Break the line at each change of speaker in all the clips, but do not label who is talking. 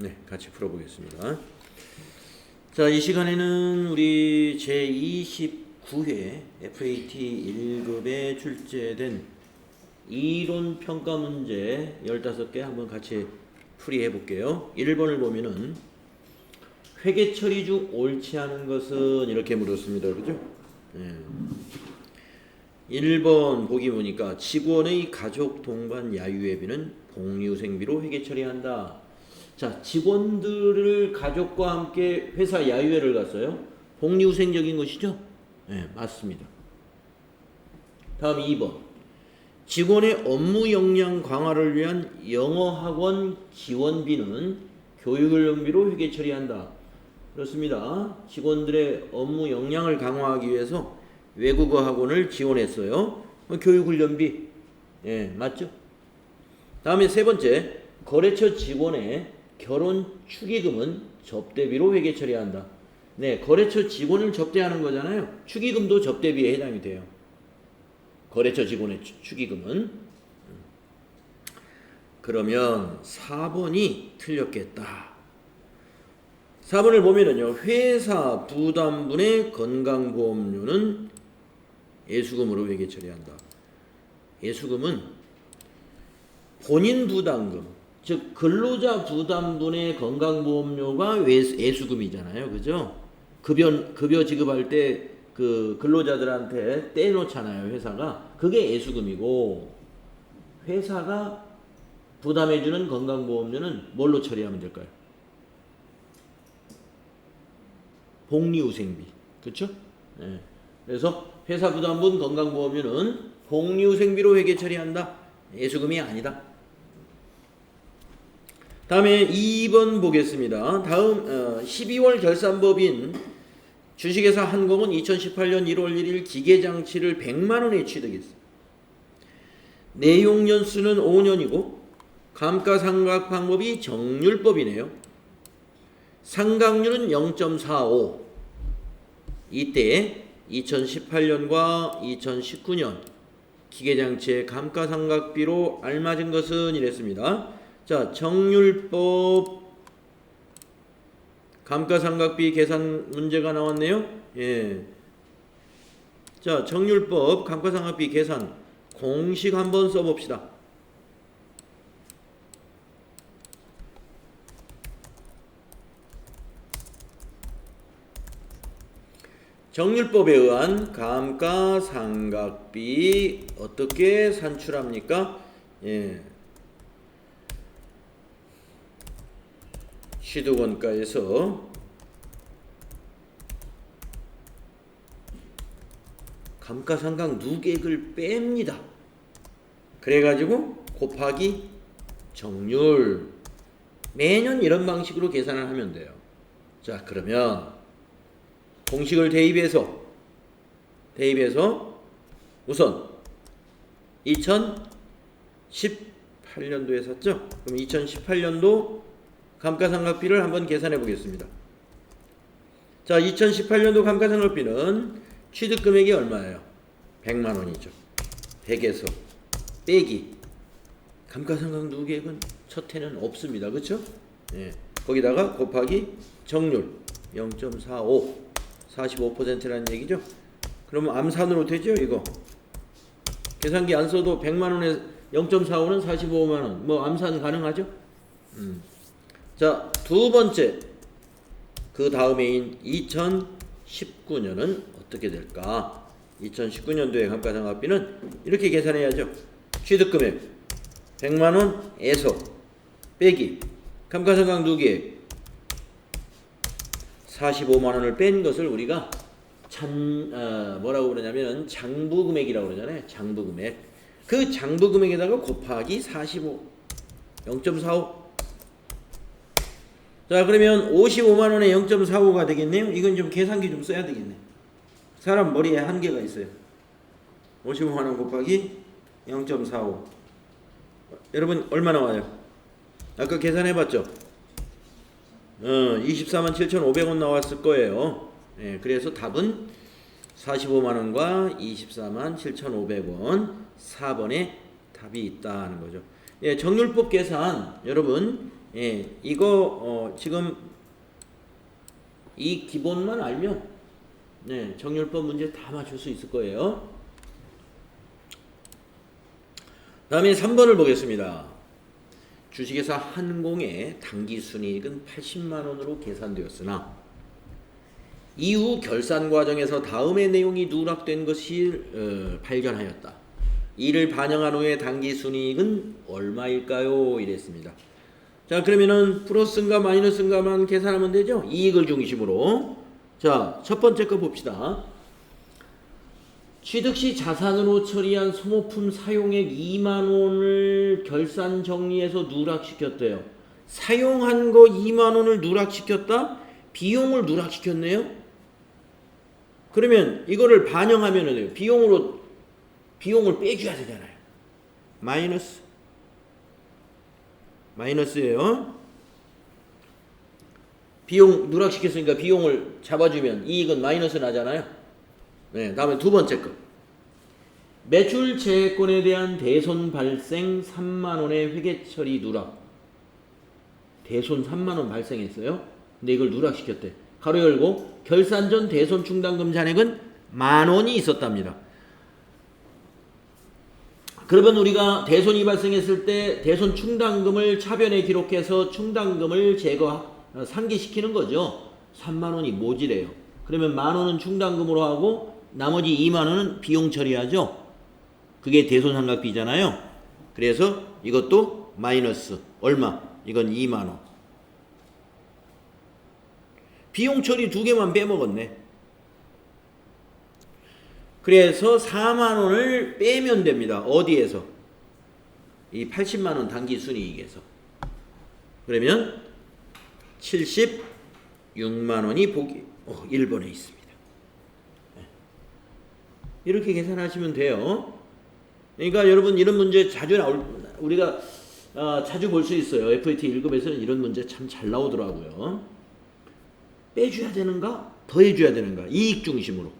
네, 같이 풀어보겠습니다. 자, 이 시간에는 우리 제29회 FAT 1급에 출제된 이론 평가 문제 15개 한번 같이 풀이해 볼게요. 1번을 보면은 회계 처리 중 옳지 않은 것은 이렇게 물었습니다. 그죠? 1번 보기 보니까 직원의 가족 동반 야유회비는 복리후생비로 회계 처리한다. 자, 직원들을 가족과 함께 회사 야유회를 갔어요. 복리후생적인 것이죠? 네, 맞습니다. 다음 2번. 직원의 업무 역량 강화를 위한 영어학원 지원비는 교육훈련비로 회계 처리한다. 그렇습니다. 직원들의 업무 역량을 강화하기 위해서 외국어 학원을 지원했어요. 교육훈련비. 예, 맞죠? 다음에 세 번째. 거래처 직원의 결혼 축의금은 접대비로 회계 처리한다. 네, 거래처 직원을 접대하는 거잖아요. 축의금도 접대비에 해당이 돼요. 거래처 직원의 축의금은. 그러면 4번이 틀렸겠다. 4번을 보면은요, 회사 부담분의 건강보험료는 예수금으로 회계 처리한다. 예수금은 본인 부담금, 즉 근로자 부담분의 건강보험료가 예수금이잖아요, 그죠? 급여 지급할 때 그 근로자들한테 떼놓잖아요, 회사가. 그게 예수금이고, 회사가 부담해주는 건강보험료는 뭘로 처리하면 될까요? 복리후생비, 그렇죠? 네. 그래서 회사 부담분 건강보험료는 복리후생비로 회계 처리한다. 예수금이 아니다. 다음에 2번 보겠습니다. 다음 12월 결산법인 주식회사 한공은 2018년 1월 1일 기계장치를 100만원에 취득했어. 내용연수는 5년이고 감가상각 방법이 정률법이네요. 상각률은 0.45. 이때 2018년과 2019년 기계장치의 감가상각비로 알맞은 것은 이랬습니다. 자, 정률법 감가상각비 계산 문제가 나왔네요. 예. 자, 정률법 감가상각비 계산 공식 한번 써봅시다. 정률법에 의한 감가상각비 어떻게 산출합니까? 예. 취득원가에서 감가상각 누계액을 뺍니다. 그래가지고 곱하기 정률. 매년 이런 방식으로 계산을 하면 돼요. 자, 그러면 공식을 대입해서 우선 2018년도에 샀죠? 그럼 2018년도 감가상각비를 한번 계산해 보겠습니다. 자, 2018년도 감가상각비는 취득금액이 얼마예요? 100만원이죠. 100에서 빼기 감가상각 누계액은 첫 해는 없습니다. 그렇죠? 예. 거기다가 곱하기 정률 0.45 45%라는 얘기죠. 그러면 암산으로 되죠, 이거. 계산기 안 써도 100만원에 0.45는 45만원. 뭐 암산 가능하죠? 자, 두 번째. 그 다음해인 2019년은 어떻게 될까? 2019년도의 감가상각비는 이렇게 계산해야죠. 취득금액 100만원에서 빼기 감가상각 누계액 45만원을 뺀 것을 우리가 뭐라고 그러냐면 장부금액이라고 그러잖아요. 장부금액. 그 장부금액에다가 곱하기 45 0.45. 자, 그러면 55만원에 0.45가 되겠네요. 이건 좀 계산기 좀 써야 되겠네. 사람 머리에 한계가 있어요. 55만원 곱하기 0.45. 여러분 얼마 나와요? 아까 계산해봤죠? 24만 7,500원 나왔을 거예요. 예, 그래서 답은 45만원과 24만 7,500원 4번에 답이 있다는 거죠. 예, 정률법 계산 여러분 예, 이거 지금 이 기본만 알면 네, 정률법 문제 다 맞출 수 있을 거예요. 다음에 3번을 보겠습니다. 주식회사 한공의 당기순이익은 80만원으로 계산되었으나 이후 결산 과정에서 다음의 내용이 누락된 것을 발견하였다. 이를 반영한 후에 당기순이익은 얼마일까요? 이랬습니다. 자, 그러면은 플러스인가 마이너스인가만 계산하면 되죠? 이익을 중심으로. 자, 첫 번째 거 봅시다. 취득 시 자산으로 처리한 소모품 사용액 2만원을 결산 정리해서 누락시켰대요. 사용한 거 2만원을 누락시켰다? 비용을 누락시켰네요? 그러면 이거를 반영하면 비용을 빼줘야 되잖아요. 마이너스예요. 비용 누락시켰으니까 비용을 잡아주면 이익은 마이너스 나잖아요. 네, 다음에 두 번째 거. 매출 채권에 대한 대손 발생 3만원의 회계 처리 누락. 대손 3만원 발생했어요. 근데 이걸 누락시켰대. 가로 열고 결산 전 대손 충당금 잔액은 만원이 있었답니다. 그러면 우리가 대손이 발생했을 때 대손 충당금을 차변에 기록해서 충당금을 상기시키는 거죠. 3만원이 모지래요. 그러면 만원은 충당금으로 하고 나머지 2만원은 비용 처리하죠. 그게 대손상각비잖아요. 그래서 이것도 마이너스 얼마? 이건 2만원. 비용 처리 2개만 빼먹었네. 그래서 4만원을 빼면 됩니다. 어디에서? 이 80만원 당기순이익에서. 그러면 76만원이 보기 1번에 있습니다. 이렇게 계산하시면 돼요. 그러니까 여러분 이런 문제 우리가 자주 볼 수 있어요. FAT 1급에서는 이런 문제 참 잘 나오더라고요. 빼줘야 되는가? 더해줘야 되는가? 이익 중심으로.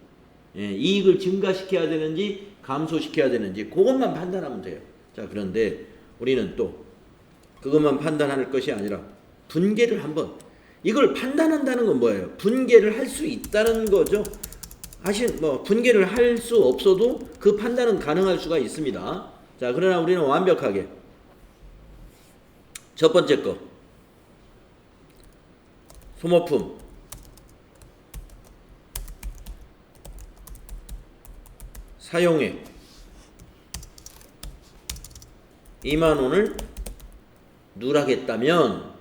예, 이익을 증가시켜야 되는지 감소시켜야 되는지 그것만 판단하면 돼요. 자, 그런데 우리는 또 그것만 판단할 것이 아니라 분계를 한번, 이걸 판단한다는 건 뭐예요? 분계를 할 수 있다는 거죠. 분계를 할 수 없어도 그 판단은 가능할 수가 있습니다. 자, 그러나 우리는 완벽하게 첫 번째 거 소모품 사용액 2만원을 누락했다면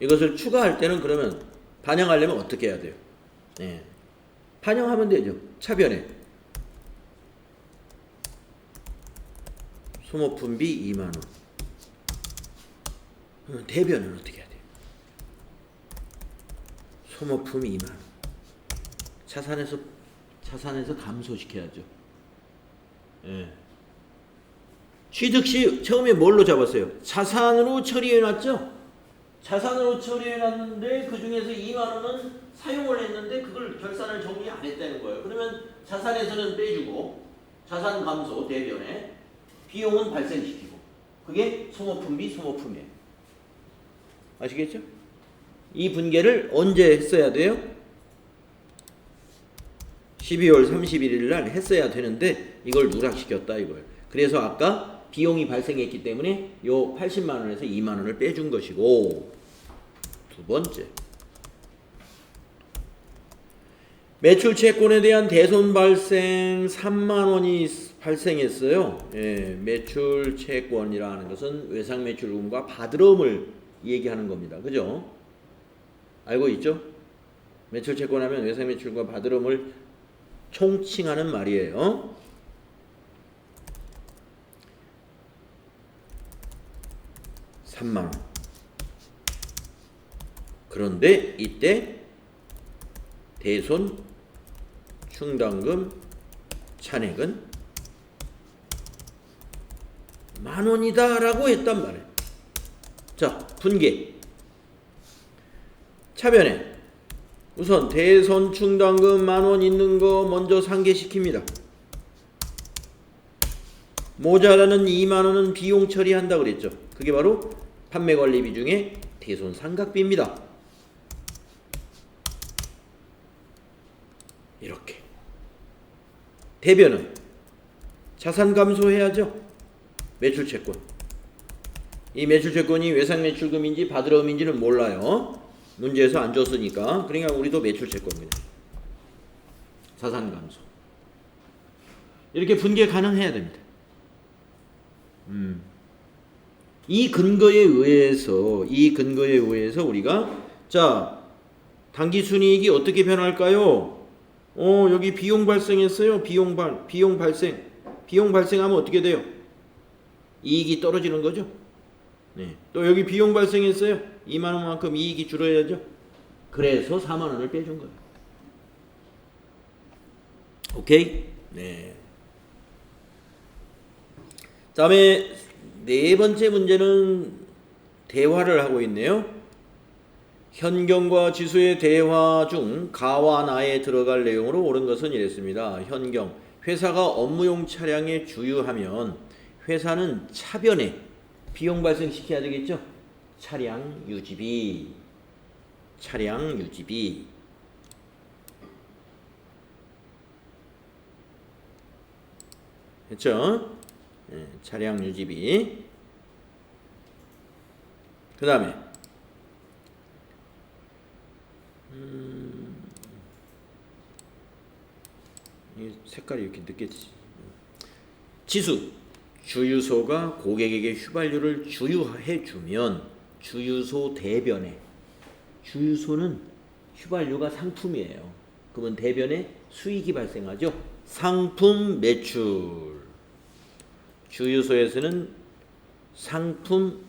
이것을 추가할 때는 그러면 반영하려면 어떻게 해야 돼요? 네. 반영하면 되죠. 차변에 소모품비 2만원. 대변은 어떻게 해야 돼요? 소모품 2만원. 자산에서 감소시켜야죠. 예. 취득시 처음에 뭘로 잡았어요? 자산으로 처리해놨죠? 자산으로 처리해놨는데 그 중에서 2만원은 사용을 했는데 그걸 결산을 정리 안 했다는 거예요. 그러면 자산에서는 빼주고 자산 감소 대변에 비용은 발생시키고 그게 소모품비 소모품이에요. 아시겠죠? 이 분계를 언제 했어야 돼요? 12월 31일 날 했어야 되는데 이걸 누락시켰다 이거예요. 그래서 아까 비용이 발생했기 때문에 요 80만원에서 2만원을 빼준 것이고, 두 번째 매출 채권에 대한 대손 발생 3만원이 발생했어요. 예, 매출 채권이라는 것은 외상 매출금과 받으럼을 얘기하는 겁니다. 그죠? 알고 있죠? 매출 채권 하면 외상 매출과 받으럼을 총칭하는 말이에요. (3만원) 그런데 이때 대손 충당금 잔액은 만원이다 라고 했단 말이에요. 자, 분계 차변에 우선 대손 충당금 만원 있는 거 먼저 상계시킵니다. 모자라는 2만원은 비용 처리한다 그랬죠. 그게 바로 판매관리 비중의 대손상각비입니다. 이렇게. 대변은 자산 감소해야죠. 매출채권. 이 매출채권이 외상매출금인지 받으러움인지는 몰라요. 문제에서 안 줬으니까. 그러니까 우리도 매출채권입니다. 자산 감소. 이렇게 분계 가능해야 됩니다. 이 근거에 의해서 우리가 자 당기순이익이 어떻게 변할까요? 여기 비용 발생했어요. 비용 발생하면 어떻게 돼요? 이익이 떨어지는 거죠. 네. 또 여기 비용 발생했어요. 2만 원만큼 이익이 줄어야죠. 그래서 4만 원을 빼준 거예요. 오케이? 네. 다음에 네 번째 문제는 대화를 하고 있네요. 현경과 지수의 대화 중 가와 나에 들어갈 내용으로 옳은 것은 이랬습니다. 현경, 회사가 업무용 차량에 주유하면 회사는 차변에 비용 발생시켜야 되겠죠? 차량 유지비. 그렇죠? 네, 차량 유지비. 그 다음에 이 색깔이 이렇게 늦게 지수. 주유소가 고객에게 휘발유를 주유해주면 주유소 대변에, 주유소는 휘발유가 상품이에요. 그러면 대변에 수익이 발생하죠. 상품 매출. 주유소에서는 상품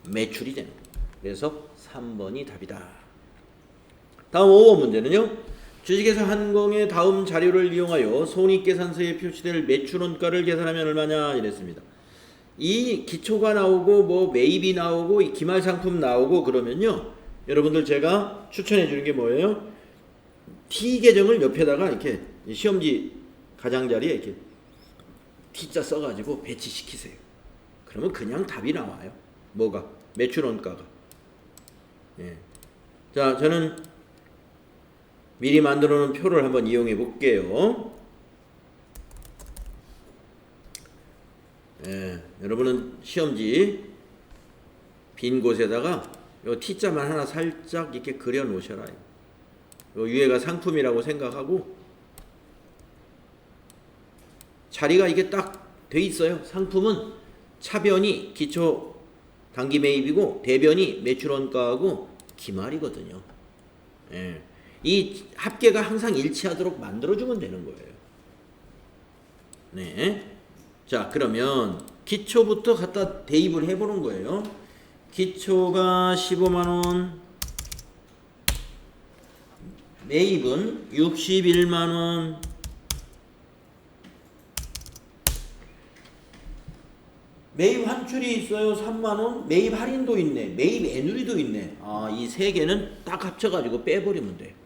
매출이 되는 거예요. 그래서 3번이 답이다. 다음 5번 문제는요. 주식회사 한공의 다음 자료를 이용하여 손익계산서에 표시될 매출원가를 계산하면 얼마냐 이랬습니다. 이 기초가 나오고 뭐 매입이 나오고 이 기말상품 나오고 그러면요. 여러분들 제가 추천해 주는 게 뭐예요? T 계정을 옆에다가 이렇게 시험지 가장자리에 이렇게 T자 써가지고 배치시키세요. 그러면 그냥 답이 나와요. 뭐가? 매출원가가. 예. 자, 저는 미리 만들어 놓은 표를 한번 이용해 볼게요. 예, 여러분은 시험지 빈 곳에다가 요 T자만 하나 살짝 이렇게 그려 놓으셔라. 요 위에가 상품이라고 생각하고 자리가 이게 딱 돼 있어요. 상품은 차변이 기초 단기 매입이고 대변이 매출원가하고 기말이거든요. 예. 이 합계가 항상 일치하도록 만들어주면 되는 거예요. 네. 자, 그러면 기초부터 갖다 대입을 해보는 거예요. 기초가 15만원, 매입은 61만원, 매입 환출이 있어요. 3만원, 매입 할인도 있네, 매입 애누리도 있네. 이 세 개는 딱 합쳐가지고 빼버리면 돼요.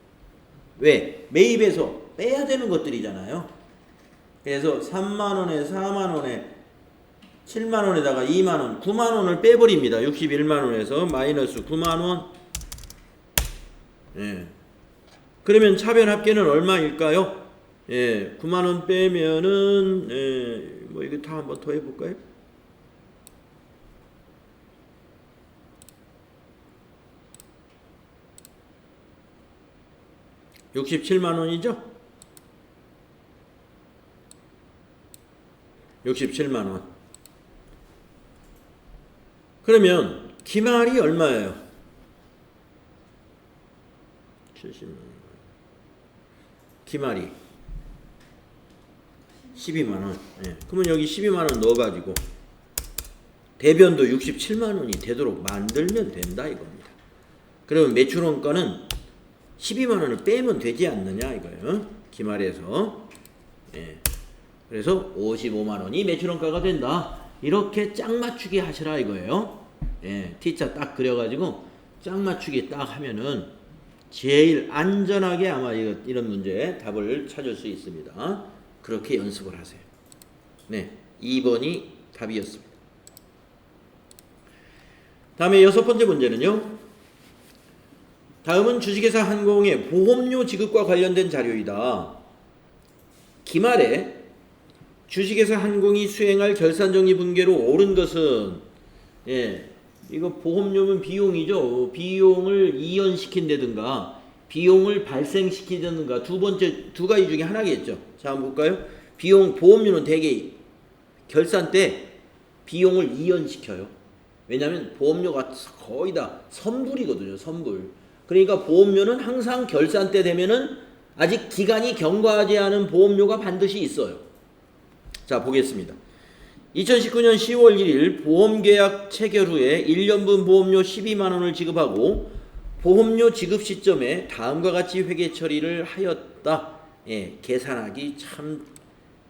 왜? 매입에서 빼야 되는 것들이잖아요. 그래서 3만원에 4만원에 7만원에다가 2만원, 9만원을 빼버립니다. 61만원에서 마이너스 9만원. 예. 그러면 차변 합계는 얼마일까요? 예. 9만원 빼면은, 예. 뭐 이거 다 한번 더 해볼까요? (67만원이죠) 67만원. 그러면 기말이 얼마예요? 70만원. 기말이 12만원. 예. 그러면 여기 12만원 넣어가지고 대변도 67만원이 되도록 만들면 된다 이겁니다. 그러면 매출원가는 12만원을 빼면 되지 않느냐 이거예요. 기말에서. 예. 그래서 55만원이 매출원가가 된다. 이렇게 짝 맞추기 하시라 이거예요. 예. T자 딱 그려가지고 짝 맞추기 딱 하면은 제일 안전하게 아마 이런 문제에 답을 찾을 수 있습니다. 그렇게 연습을 하세요. 네. 2번이 답이었습니다. 다음에 6번째 문제는요. 다음은 주식회사 항공의 보험료 지급과 관련된 자료이다. 기말에 주식회사 항공이 수행할 결산정리분계로 옳은 것은 이거 보험료는 비용이죠. 비용을 이연시킨다든가 비용을 발생시키든가 두 가지 중에 하나겠죠. 자, 한번 볼까요? 보험료는 대개 결산 때 비용을 이연시켜요. 왜냐하면 보험료가 거의 다 선불이거든요. 선불. 그러니까 보험료는 항상 결산 때 되면은 아직 기간이 경과하지 않은 보험료가 반드시 있어요. 자, 보겠습니다. 2019년 10월 1일 보험계약 체결 후에 1년분 보험료 12만원을 지급하고 보험료 지급 시점에 다음과 같이 회계 처리를 하였다. 계산하기 참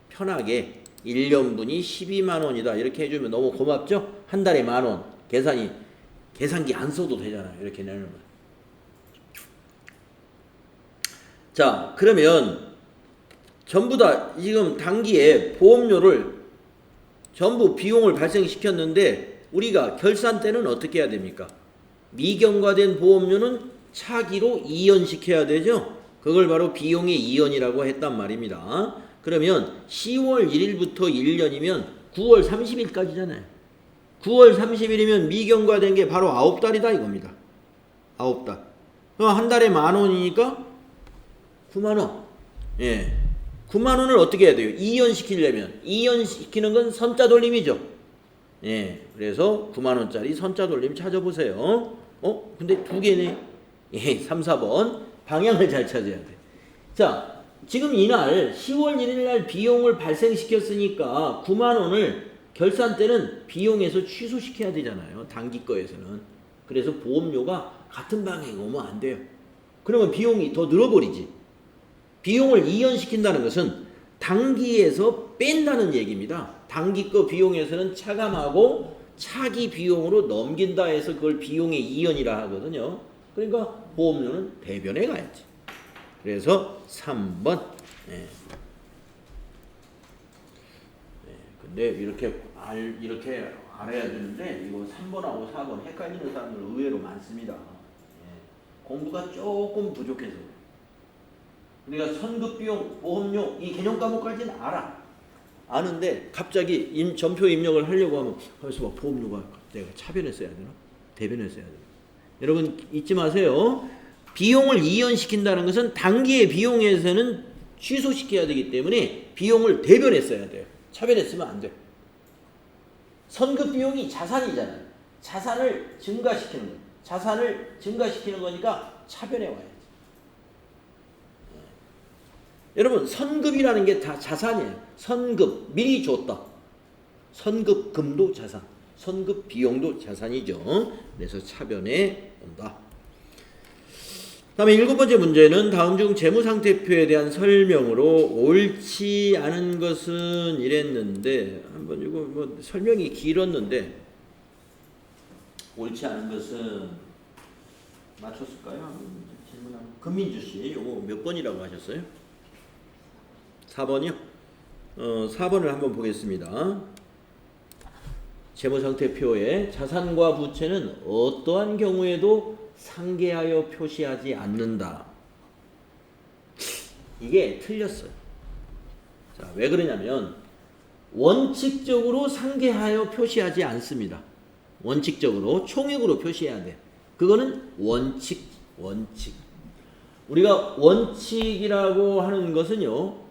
편하게 1년분이 12만원이다. 이렇게 해주면 너무 고맙죠? 한 달에 만원. 계산기 안 써도 되잖아요. 이렇게 내는 거. 자, 그러면 전부 다 지금 단기에 보험료를 전부 비용을 발생시켰는데 우리가 결산 때는 어떻게 해야 됩니까? 미경과된 보험료는 차기로 이연시켜야 되죠. 그걸 바로 비용의 이연이라고 했단 말입니다. 그러면 10월 1일부터 1년이면 9월 30일까지잖아요. 9월 30일이면 미경과된 게 바로 9달이다 이겁니다. 9달. 그럼 한 달에 만원이니까 9만원. 9만원을 어떻게 해야 돼요? 이연시키려면. 이연시키는 건 선자 돌림이죠. 그래서 9만원짜리 선자 돌림 찾아보세요. 근데 두 개네. 3, 4번. 방향을 잘 찾아야 돼. 자, 지금 이날 10월 1일 날 비용을 발생시켰으니까 9만원을 결산 때는 비용에서 취소시켜야 되잖아요. 단기 거에서는. 그래서 보험료가 같은 방향에 오면 안 돼요. 그러면 비용이 더 늘어버리지. 비용을 이연시킨다는 것은 단기에서 뺀다는 얘기입니다. 단기 거 비용에서는 차감하고 차기 비용으로 넘긴다 해서 그걸 비용의 이연이라 하거든요. 그러니까 보험료는 대변에 가야지. 그래서 3번. 근데 이렇게 알아야 되는데 이거 3번하고 4번 헷갈리는 사람들 의외로 많습니다. 공부가 조금 부족해서. 우리가 선급비용, 보험료 이 개념 과목까지는 아는데 갑자기 전표 입력을 하려고 하면 그래서 막 보험료가 내가 차변에 써야 되나? 대변에 써야 되나? 여러분 잊지 마세요. 비용을 이연시킨다는 것은 단기의 비용에서는 취소시켜야 되기 때문에 비용을 대변에 써야 돼요. 차변에 쓰면 안 돼. 선급비용이 자산이잖아요. 자산을 증가시키는 거. 자산을 증가시키는 거니까 차변에 와야지. 여러분 선급이라는 게 다 자산이에요. 선급 미리 줬다. 선급금도 자산, 선급 비용도 자산이죠. 그래서 차변에 온다. 다음에 7번째 문제는 다음 중 재무상태표에 대한 설명으로 옳지 않은 것은 이랬는데 한번 이거 뭐 설명이 길었는데 옳지 않은 것은 맞췄을까요? 질문하면 금민주 씨 이거 몇 번이라고 하셨어요? 4번이요? 4번을 한번 보겠습니다. 재무상태표에 자산과 부채는 어떠한 경우에도 상계하여 표시하지 않는다. 이게 틀렸어요. 자, 왜 그러냐면 원칙적으로 상계하여 표시하지 않습니다. 원칙적으로 총액으로 표시해야 돼. 그거는 원칙. 우리가 원칙이라고 하는 것은요.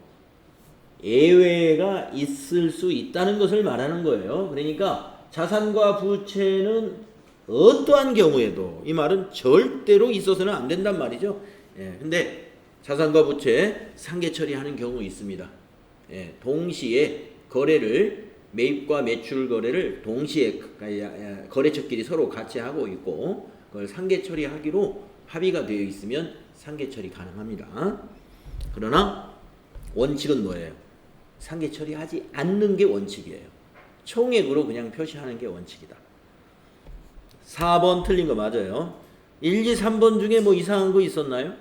예외가 있을 수 있다는 것을 말하는 거예요. 그러니까 자산과 부채는 어떠한 경우에도 이 말은 절대로 있어서는 안 된단 말이죠. 근데 자산과 부채 상계 처리하는 경우 있습니다. 동시에 거래를 매입과 매출 거래를 동시에 거래처끼리 서로 같이 하고 있고 그걸 상계 처리하기로 합의가 되어 있으면 상계 처리 가능합니다. 그러나 원칙은 뭐예요? 상계 처리하지 않는 게 원칙이에요. 총액으로 그냥 표시하는 게 원칙이다. 4번 틀린 거 맞아요. 1, 2, 3번 중에 뭐 이상한 거 있었나요?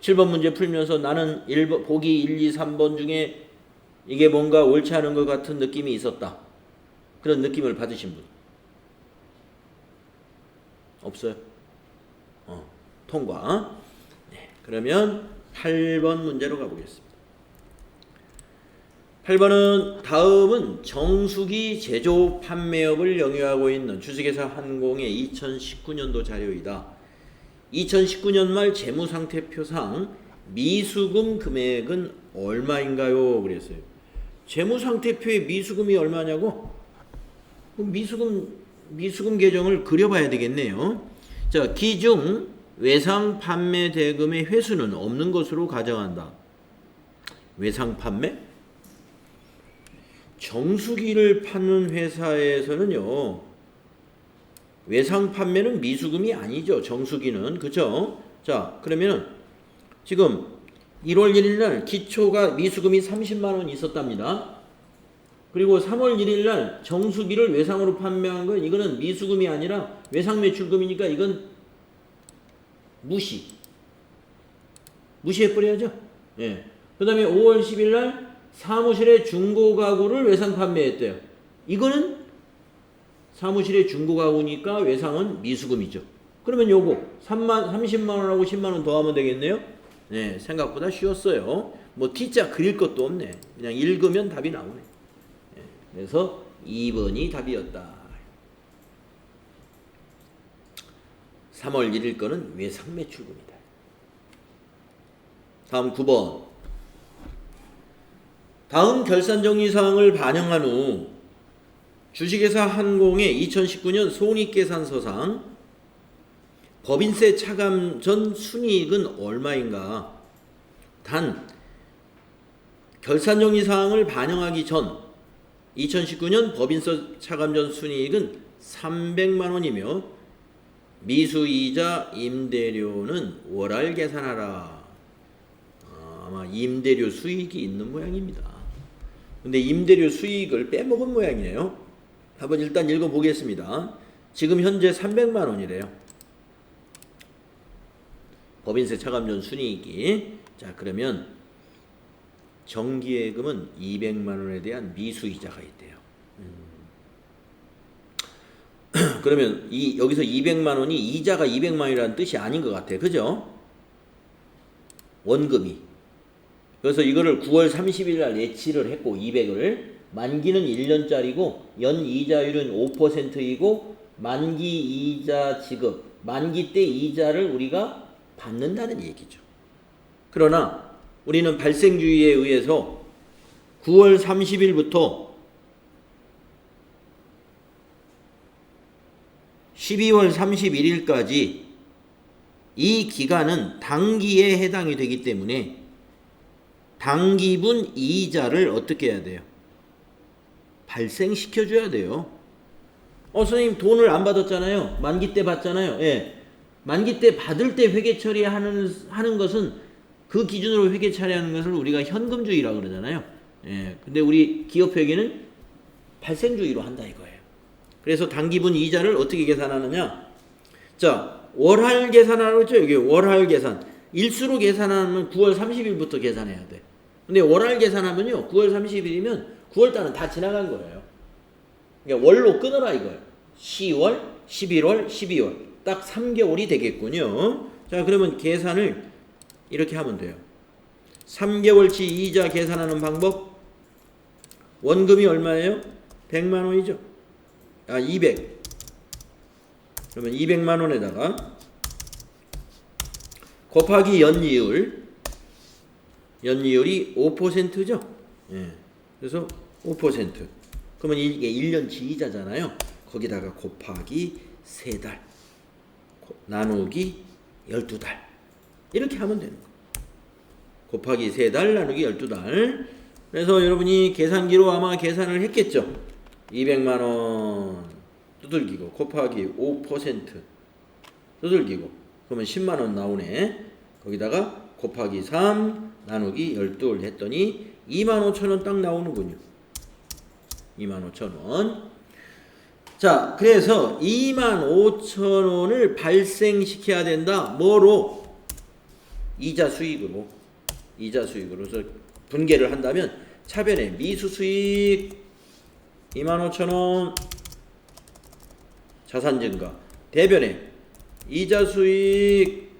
7번 문제 풀면서 나는 보기 1, 2, 3번 중에 이게 뭔가 옳지 않은 것 같은 느낌이 있었다. 그런 느낌을 받으신 분? 없어요? 통과. 네, 그러면 8번 문제로 가보겠습니다. 8번은 다음은 정수기 제조 판매업을 영위하고 있는 주식회사 한공의 2019년도 자료이다. 2019년 말 재무상태표상 미수금 금액은 얼마인가요? 그랬어요. 재무상태표에 미수금이 얼마냐고? 그럼 미수금 계정을 그려봐야 되겠네요. 자, 기중 외상 판매 대금의 회수는 없는 것으로 가정한다. 외상 판매? 정수기를 파는 회사에서는요, 외상 판매는 미수금이 아니죠. 정수기는. 그죠? 자, 그러면 지금 1월 1일 날 기초가 미수금이 30만 원 있었답니다. 그리고 3월 1일 날 정수기를 외상으로 판매한 건 이거는 미수금이 아니라 외상 매출금이니까 이건 무시해버려야죠. 예. 그 다음에 5월 10일 날 사무실의 중고 가구를 외상 판매했대요. 이거는 사무실의 중고 가구니까 외상은 미수금이죠. 그러면 요거 30만 원하고 10만 원 더하면 되겠네요. 네, 생각보다 쉬웠어요. 뭐 T자 그릴 것도 없네. 그냥 읽으면 답이 나오네. 네, 그래서 2번이 답이었다. 3월 1일 거는 외상 매출금이다. 다음 9번. 다음 결산정리사항을 반영한 후 주식회사 한공의 2019년 손익계산서상 법인세 차감 전 순이익은 얼마인가? 단 결산정리사항을 반영하기 전 2019년 법인세 차감 전 순이익은 300만 원이며 미수이자 임대료는 월할 계산하라. 아마 임대료 수익이 있는 모양입니다. 근데 임대료 수익을 빼먹은 모양이네요. 한번 일단 읽어보겠습니다. 지금 현재 300만 원이래요. 법인세 차감 전 순이익이. 자, 그러면 정기예금은 200만 원에 대한 미수이자가 있대요. 그러면 여기서 200만 원이 이자가 200만 원이라는 뜻이 아닌 것 같아요. 그죠? 원금이. 그래서 이거를 9월 30일 날 예치를 했고 200을 만기는 1년짜리고 연 이자율은 5%이고 만기 이자 지급, 만기 때 이자를 우리가 받는다는 얘기죠. 그러나 우리는 발생주의에 의해서 9월 30일부터 12월 31일까지 이 기간은 단기에 해당이 되기 때문에 단기분 이자를 어떻게 해야 돼요? 발생시켜줘야 돼요. 선생님 돈을 안 받았잖아요. 만기 때 받잖아요. 예. 만기 때 받을 때 회계 처리하는 것은 그 기준으로 회계 처리하는 것을 우리가 현금주의라고 그러잖아요. 예. 근데 우리 기업회계는 발생주의로 한다 이거예요. 그래서 단기분 이자를 어떻게 계산하느냐? 자, 월할 계산하라고 했죠. 여기 월할 계산. 일수로 계산하면 9월 30일부터 계산해야 돼. 근데 월할 계산하면요. 9월 30일이면 9월달은 다 지나간 거예요. 그러니까 월로 끊어라 이거예요. 10월, 11월, 12월. 딱 3개월이 되겠군요. 자, 그러면 계산을 이렇게 하면 돼요. 3개월치 이자 계산하는 방법. 원금이 얼마예요? 100만 원이죠. 200. 그러면 200만 원에다가 곱하기 연이율. 연이율이 5%죠. 예. 그래서 5%. 그러면 이게 1년치 이자잖아요. 거기다가 곱하기 3달. 나누기 12달. 이렇게 하면 되는 거예요. 곱하기 3달 나누기 12달. 그래서 여러분이 계산기로 아마 계산을 했겠죠. 200만 원 두들기고 곱하기 5% 두들기고 그러면 10만 원 나오네. 거기다가 곱하기 3 나누기 12를 했더니 25,000원 딱 나오는군요. 25,000원. 자, 그래서 25,000원을 발생시켜야 된다. 뭐로? 이자 수익으로. 이자 수익으로. 그래서 분개를 한다면 차변에 미수 수익 25,000원 자산 증가. 대변에 이자 수익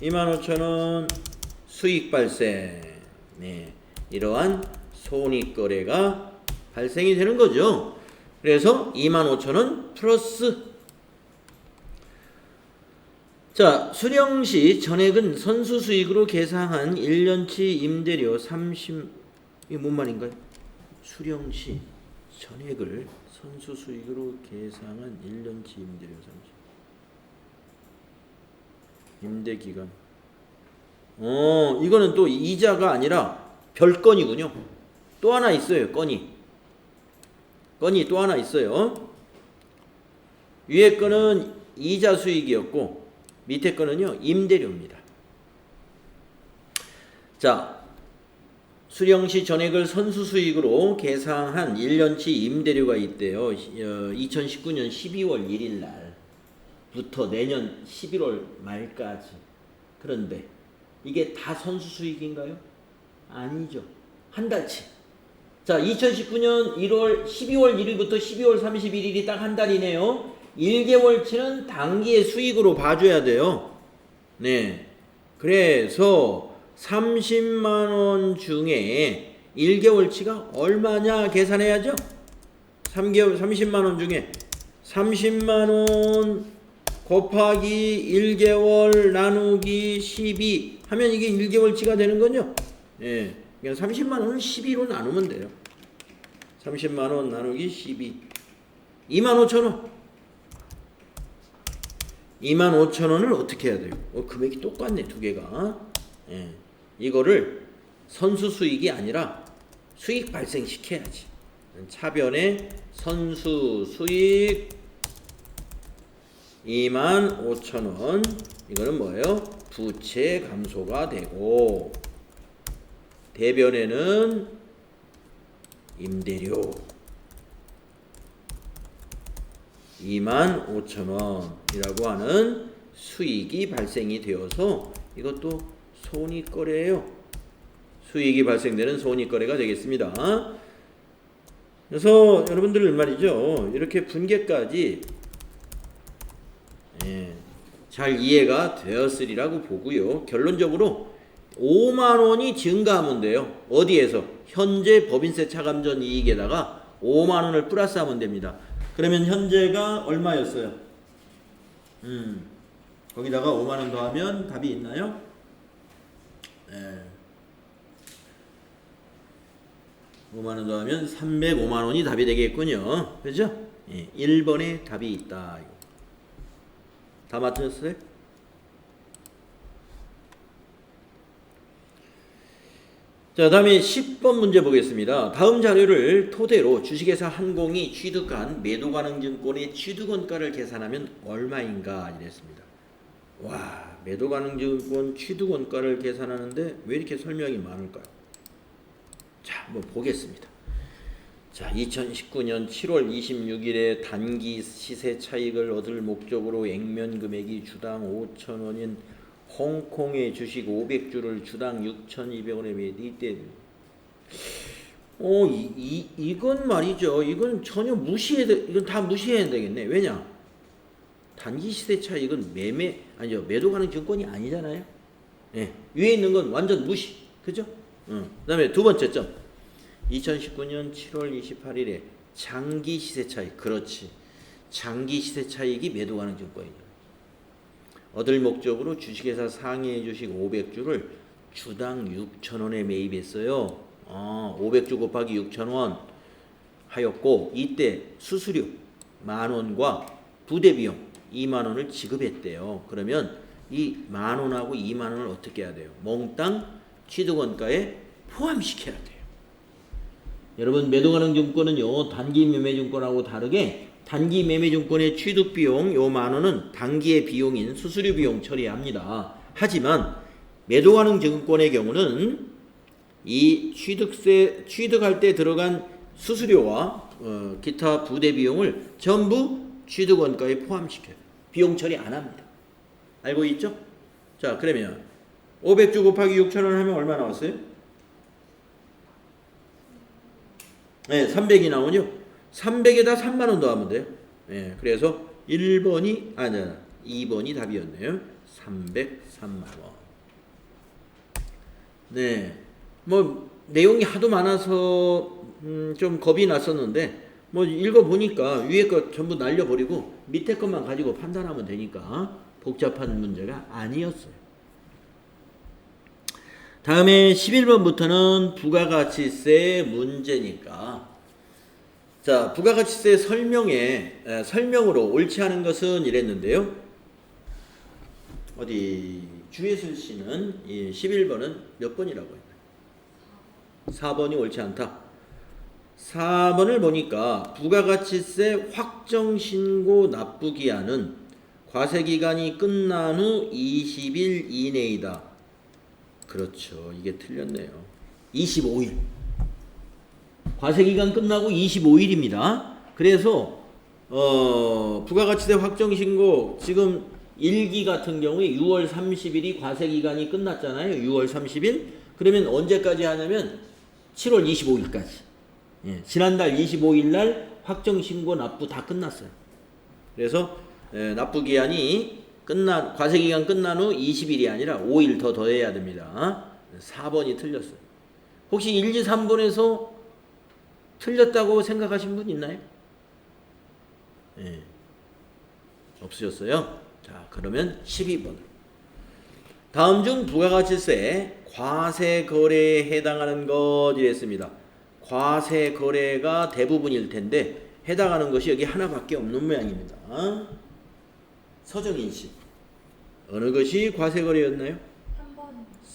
25,000원 수익 발생. 네, 이러한 손익거래가 발생이 되는 거죠. 그래서 25,000원 플러스. 자, 수령시 전액은 선수수익으로 계상한 1년치 임대료 30, 이게 뭔 말인가요? 수령시 전액을 선수수익으로 계상한 1년치 임대료 30. 임대기간. 이거는 또 이자가 아니라 별건이군요. 또 하나 있어요. 건이 또 하나 있어요. 위에 거는 이자 수익이었고 밑에 거는요 임대료입니다. 자, 수령시 전액을 선수수익으로 계상한 1년치 임대료가 있대요. 2019년 12월 1일 날부터 내년 11월 말까지. 그런데 이게 다 선수수익인가요? 아니죠. 한 달치. 자, 2019년 12월 1일부터 12월 31일이 딱 한 달이네요. 1개월치는 단기의 수익으로 봐줘야 돼요. 네. 그래서 30만원 중에 1개월치가 얼마냐 계산해야죠. 30만원 중에 30만원 곱하기 1개월 나누기 12 하면 이게 1개월치가 되는 거죠. 예. 그냥 30만원을 12로 나누면 돼요. 30만원 나누기 12 25,000원. 25,000원을 어떻게 해야 돼요? 금액이 똑같네 두 개가. 예. 이거를 선수수익이 아니라 수익 발생시켜야지. 차변에 선수수익 25,000원. 이거는 뭐예요? 부채 감소가 되고, 대변에는 임대료 25,000원이라고 하는 수익이 발생이 되어서 이것도 손익거래예요. 수익이 발생되는 손익거래가 되겠습니다. 그래서 여러분들 말이죠, 이렇게 분계까지 잘 이해가 되었으리라고 보고요. 결론적으로 5만원이 증가하면 돼요. 어디에서? 현재 법인세 차감전 이익에다가 5만원을 플러스하면 됩니다. 그러면 현재가 얼마였어요? 거기다가 5만원 더하면 답이 있나요? 네. 5만원 더하면 305만원이 답이 되겠군요. 그죠? 예, 1번에 답이 있다. 다 맞추셨어요? 자, 다음에 10번 문제 보겠습니다. 다음 자료를 토대로 주식회사 한공이 취득한 매도가능증권의 취득원가를 계산하면 얼마인가 이랬습니다. 와, 매도가능증권 취득원가를 계산하는데 왜 이렇게 설명이 많을까요? 자, 한번 보겠습니다. 자, 2019년 7월 26일에 단기 시세 차익을 얻을 목적으로 액면 금액이 주당 5,000원인 홍콩의 주식 500주를 주당 6,200원에 매도. 이때 이건 말이죠. 이건 전혀 이건 다 무시해야 되겠네. 왜냐? 단기 시세 차익은 매도 가능 증권이 아니잖아요. 예. 위에 있는 건 완전 무시. 그죠? 그다음에 두 번째 점. 2019년 7월 28일에 장기 시세 차익. 그렇지. 장기 시세 차익이 매도 가능 증권이죠. 얻을 목적으로 주식회사 상해 주식 500주를 주당 6,000원에 매입했어요. 500주 곱하기 6,000원 하였고, 이때 수수료 10,000원과 부대비용 20,000원을 지급했대요. 그러면 이 10,000원하고 20,000원을 어떻게 해야 돼요? 몽땅 취득원가에 포함시켜야 돼요. 여러분, 매도가능증권은요, 단기 매매증권하고 다르게 단기 매매증권의 취득비용 요 10,000원은 단기의 비용인 수수료 비용 처리합니다. 하지만 매도가능증권의 경우는 이 취득할 때 들어간 수수료와 기타 부대 비용을 전부 취득원가에 포함시켜요. 비용 처리 안 합니다. 알고 있죠? 자, 그러면 500주 곱하기 6,000원 하면 얼마 나왔어요? 네, 300이 나오죠? 300에다 3만 원 더하면 돼요. 예, 그래서 1번이 2번이 답이었네요. 303만 원. 네, 뭐 내용이 하도 많아서 좀 겁이 났었는데 뭐 읽어보니까 위에 거 전부 날려버리고 밑에 것만 가지고 판단하면 되니까 복잡한 문제가 아니었어요. 다음에 11번부터는 부가가치세 문제니까, 자, 부가가치세 설명으로 옳지 않은 것은 이랬는데요. 어디 주예슬 씨는 이 11번은 몇 번이라고 했나요? 4번이 옳지 않다. 4번을 보니까 부가가치세 확정신고 납부기한은 과세기간이 끝난 후 20일 이내이다. 그렇죠. 이게 틀렸네요. 25일. 과세기간 끝나고 25일입니다. 그래서 부가가치세 확정신고 지금 1기 같은 경우에 6월 30일이 과세기간이 끝났잖아요. 6월 30일. 그러면 언제까지 하냐면 7월 25일까지. 예, 지난달 25일 날 확정신고 납부 다 끝났어요. 그래서 납부기한이 과세기간 끝난 후 20일이 아니라 5일 더 더해야 됩니다. 4번이 틀렸어요. 혹시 1, 2, 3번에서 틀렸다고 생각하신 분 있나요? 예, 없으셨어요? 자, 그러면 12번. 다음 중 부가가치세 과세거래에 해당하는 것 이랬습니다. 과세거래가 대부분일 텐데 해당하는 것이 여기 하나밖에 없는 모양입니다. 서정인 씨, 어느 것이 과세거래였나요?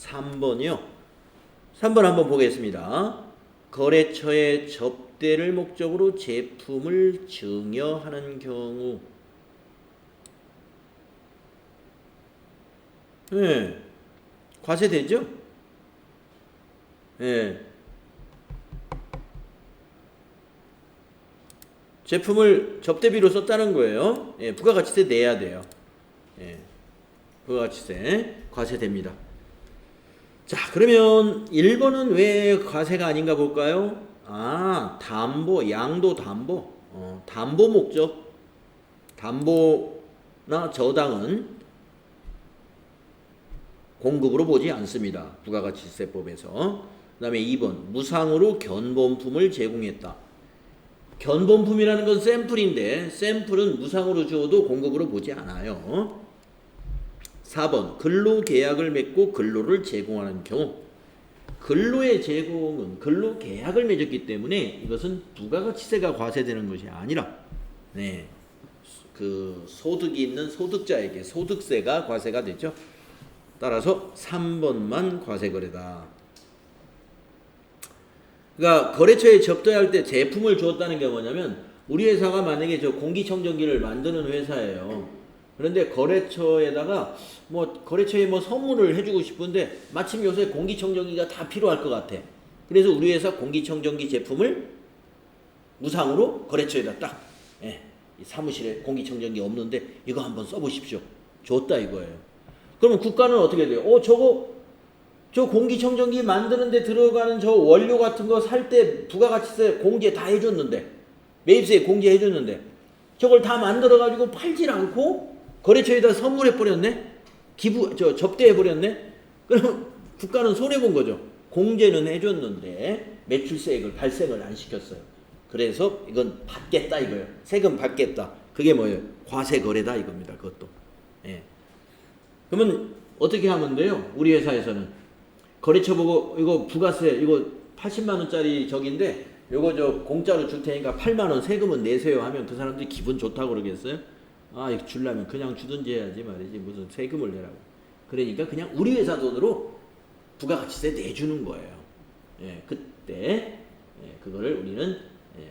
3번이요. 3번 한번 보겠습니다. 거래처에 접대를 목적으로 제품을 증여하는 경우. 네, 과세되죠? 네. 제품을 접대비로 썼다는 거예요. 예, 부가가치세 내야 돼요. 예, 부가가치세 과세됩니다. 자, 그러면 1번은 왜 과세가 아닌가 볼까요? 담보, 양도 담보. 담보 목적. 담보나 저당은 공급으로 보지 않습니다. 부가가치세법에서. 그 다음에 2번, 무상으로 견본품을 제공했다. 견본품이라는 건 샘플인데 샘플은 무상으로 주어도 공급으로 보지 않아요. 4번, 근로계약을 맺고 근로를 제공하는 경우. 근로의 제공은 근로계약을 맺었기 때문에 이것은 부가가치세가 과세되는 것이 아니라 그 소득이 있는 소득자에게 소득세가 과세가 되죠. 따라서 3번만 과세거래다. 그러니까 거래처에 접대할 때 제품을 주었다는 게 뭐냐면 우리 회사가 만약에 저 공기청정기를 만드는 회사예요. 그런데 거래처에다가 거래처에 선물을 해주고 싶은데 마침 요새 공기청정기가 다 필요할 것 같아. 그래서 우리 회사 공기청정기 제품을 무상으로 거래처에다 딱 사무실에 공기청정기 없는데 이거 한번 써보십시오. 줬다 이거예요. 그러면 국가는 어떻게 돼요? 저 공기청정기 만드는데 들어가는 저 원료 같은 거 살 때 부가가치세 공제 다 해줬는데, 매입세 공제해줬는데 저걸 다 만들어가지고 팔질 않고 거래처에다 선물해버렸네? 접대해버렸네? 그럼 국가는 손해본 거죠. 공제는 해줬는데 매출세액을 발생을 안 시켰어요. 그래서 이건 받겠다 이거예요. 세금 받겠다. 그게 뭐예요? 과세거래다 이겁니다. 그것도. 예. 그러면 어떻게 하면 돼요? 우리 회사에서는 거래처 보고 이거 부가세 이거 80만 원짜리 저긴데 요거 저 공짜로 줄 테니까 8만 원 세금은 내세요 하면 그 사람들이 기분 좋다고 그러겠어요? 이거 주려면 그냥 주든지 해야지 말이지 무슨 세금을 내라고. 그러니까 그냥 우리 회사 돈으로 부가가치세 내주는 거예요. 예, 그때 그거를 우리는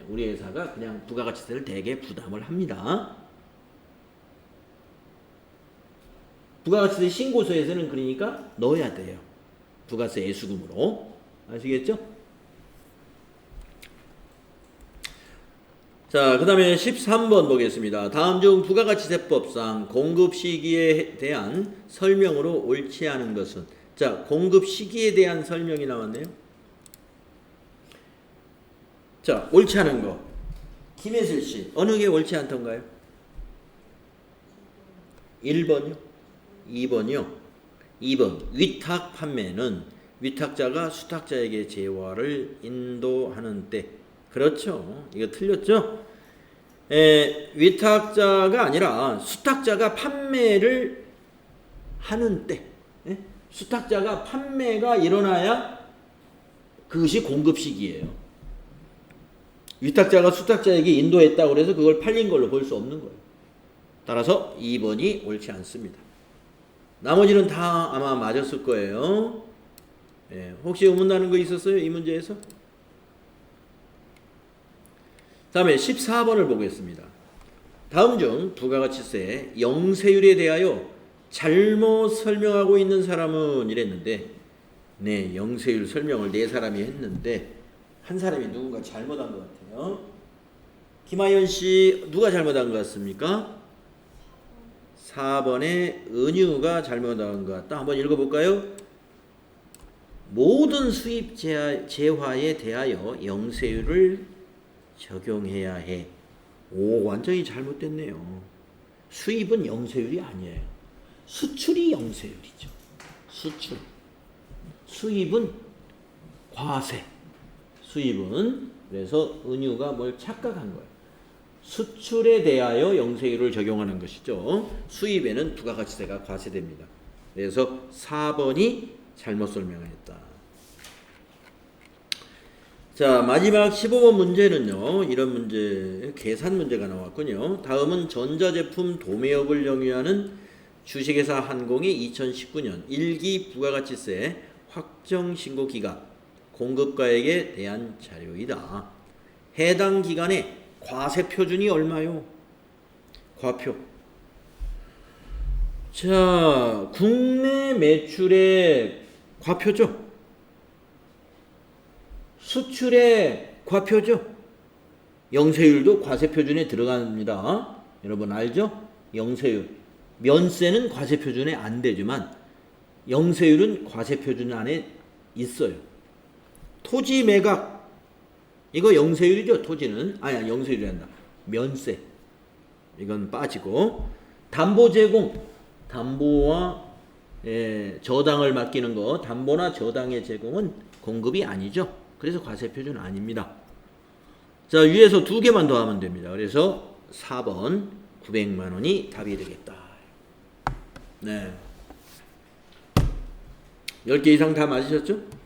우리 회사가 그냥 부가가치세를 대개 부담을 합니다. 부가가치세 신고서에서는 그러니까 넣어야 돼요. 부가세 예수금으로. 아시겠죠? 자, 그 다음에 13번 보겠습니다. 다음 중 부가가치세법상 공급 시기에 대한 설명으로 옳지 않은 것은? 자, 공급 시기에 대한 설명이 나왔네요. 자, 옳지 않은 거. 김혜슬 씨, 어느 게 옳지 않던가요? 1번이요? 2번이요? 2번. 위탁 판매는 위탁자가 수탁자에게 재화를 인도하는 때. 그렇죠. 이거 틀렸죠? 위탁자가 아니라 수탁자가 판매를 하는 때. 수탁자가 판매가 일어나야 그것이 공급 시기예요. 위탁자가 수탁자에게 인도했다고 해서 그걸 팔린 걸로 볼 수 없는 거예요. 따라서 2번이 옳지 않습니다. 나머지는 다 아마 맞았을 거예요. 혹시 의문나는 거 있었어요? 이 문제에서? 다음에 14번을 보겠습니다. 다음 중 부가가치세 영세율에 대하여 잘못 설명하고 있는 사람은 이랬는데, 네, 영세율 설명을 네 사람이 했는데 한 사람이 누군가 잘못한 것 같아요. 김하연 씨, 누가 잘못한 것 같습니까? 4번에 은유가 잘못한 것 같다. 한번 읽어볼까요? 모든 수입 재화에 대하여 영세율을 적용해야 해. 오, 완전히 잘못됐네요. 수입은 영세율이 아니에요. 수출이 영세율이죠. 수출. 수입은 과세. 수입은, 그래서 은유가 뭘 착각한 거예요. 수출에 대하여 영세율을 적용하는 것이죠. 수입에는 부가가치세가 과세됩니다. 그래서 4번이 잘못 설명했다. 자, 마지막 15번 문제는요. 이런 문제, 계산 문제가 나왔군요. 다음은 전자제품 도매업을 영위하는 주식회사 한공의 2019년 1기 부가가치세 확정신고 기간 공급가액에 대한 자료이다. 해당 기간에 과세 표준이 얼마요? 과표. 자, 국내 매출의 과표죠. 수출의 과표죠. 영세율도 과세 표준에 들어갑니다. 여러분 알죠? 영세율. 면세는 과세 표준에 안 되지만 영세율은 과세 표준 안에 있어요. 토지 매각. 이거 영세율이죠. 토지는. 아니야, 영세율이 한다. 면세. 이건 빠지고. 담보 제공. 담보와 저당을 맡기는 거. 담보나 저당의 제공은 공급이 아니죠. 그래서 과세 표준 아닙니다. 자, 위에서 두 개만 더 하면 됩니다. 그래서 4번 900만 원이 답이 되겠다. 네. 10개 이상 다 맞으셨죠?